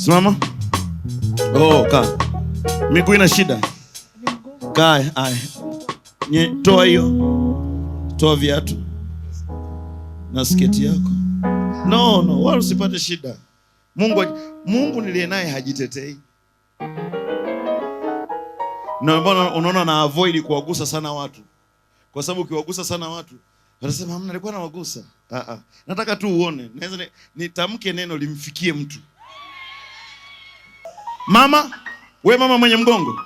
Simama. Oh, kaa. Miguu ina shida. Kaa, haya. Toa hiyo. Toa viatu na sketi yako. No, wala usipate shida. Mungu niliye naye hajitetei. Na mbona unaona na avoid kuwagusa sana watu? Kwa sababu ukiwagusa sana watu, watasema hamna, nilikuwa nawagusa. Nataka tu uone. Naweza nitamke neno limfikie mtu. Mama, mama mwenye mgongo.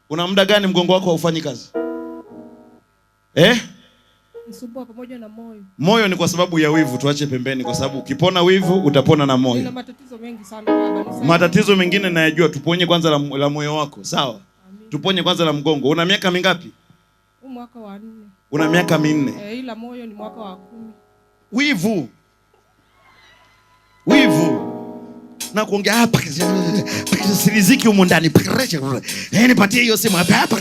Una muda gani mgongo wako haufanyi kazi? Msumbua pamoja na moyo. Moyo ni kwa sababu ya wivu, tuache pembeni kwa sababu ukipona wivu utapona na moyo. Nina matatizo mengi sana baba. Matatizo mengine nayajua, tuponye kwanza la moyo wako, sawa? Amin. Tuponye kwanza la mgongo. Una miaka mingapi? Mwaka wa 4. Una miaka 4. Ila moyo ni mwaka wa 10. Wivu. Na kuongea hapa siriziki huko ndani. Nipatie hiyo simu hapa.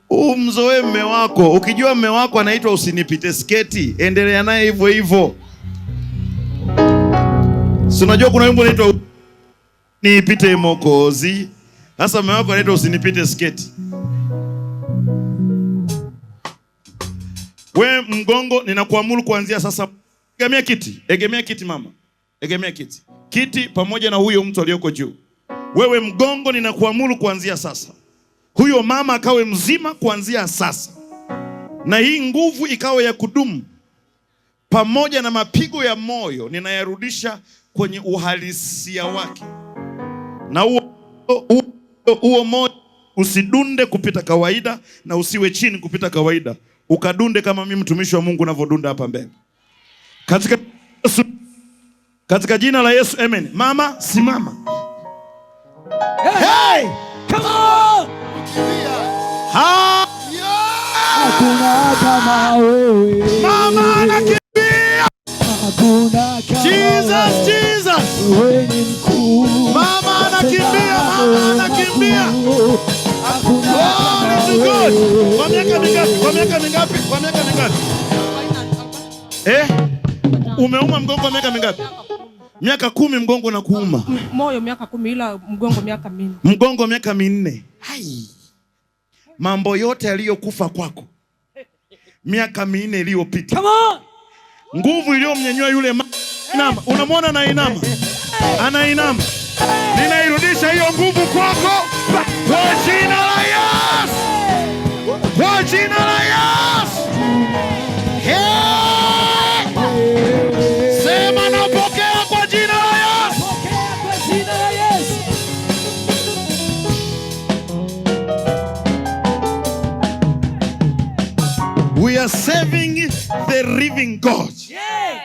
Umzoe mme wako. Ukijua mme wako anaitwa usinipite sketi, endelea naye hivyo hivyo. Si unajua kuna wimbo unaitwa nipite mokozi. Sasa mme wako anaitwa usinipite sketi. We mgongo, ninakuamuru kuanzia sasa. Egemea kiti mama. Egemea kiti. Kiti pamoja na huyo mtu aliyoko juu. Wewe mgongo, ninakuamuru kuanzia sasa. Huyo mama akawe mzima kuanzia sasa. Na hii nguvu ikawe ya kudumu. Pamoja na mapigo ya moyo ninayarudisha kwenye uhalisia wake. Na huo moyo usidunde kupita kawaida na usiwe chini kupita kawaida. Ukadunde kama mimi mtumishi wa Mungu ninavyodunda hapa mbele. Katika jina la Yesu, amen. Mama, simama. Hey! Come on! Hakuna kama wewe. Mama anakimbia. Hakuna kama Jesus. Wewe ni mkuu. Mama anakimbia. Hakuna God. Kwa miaka mingapi? Umeuma mgongo kwa miaka mingapi? Miaka 10 mgongo na kuuma. Moyo miaka 10 ila mgongo miaka 4. Mgongo miaka 4. Hai. Mambo yote yaliyokufa kwako miaka 4 iliyopita. Come on. Nguvu iliyomnyanyua yule inama. Unamwona anainama. Ninairudisha hiyo nguvu kwako kwa jina la Yesu. Kwa jina la Yesu. Sema napokea kwa jina la Yesu. Pokea kwa jina la Yesu. We are serving the living God. Yes.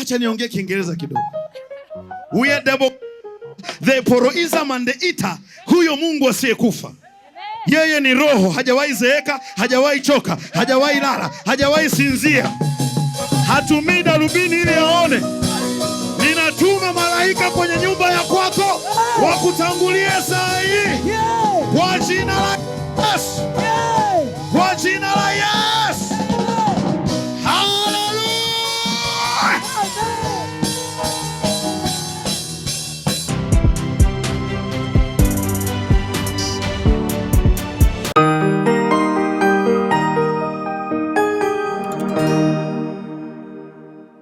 Acha niongee Kiingereza kidogo. We are double the poroism and the eater. Huyo Mungu asiyekufa. Yeye ni roho, hajawahi zeeka, hajawahi choka, hajawahi lala, hajawahi sinzia. Hatumii darubini ili aone. Ninatuma malaika kwenye nyumba ya kwako wakutangulie saa hii. Kwa jina la Yesu.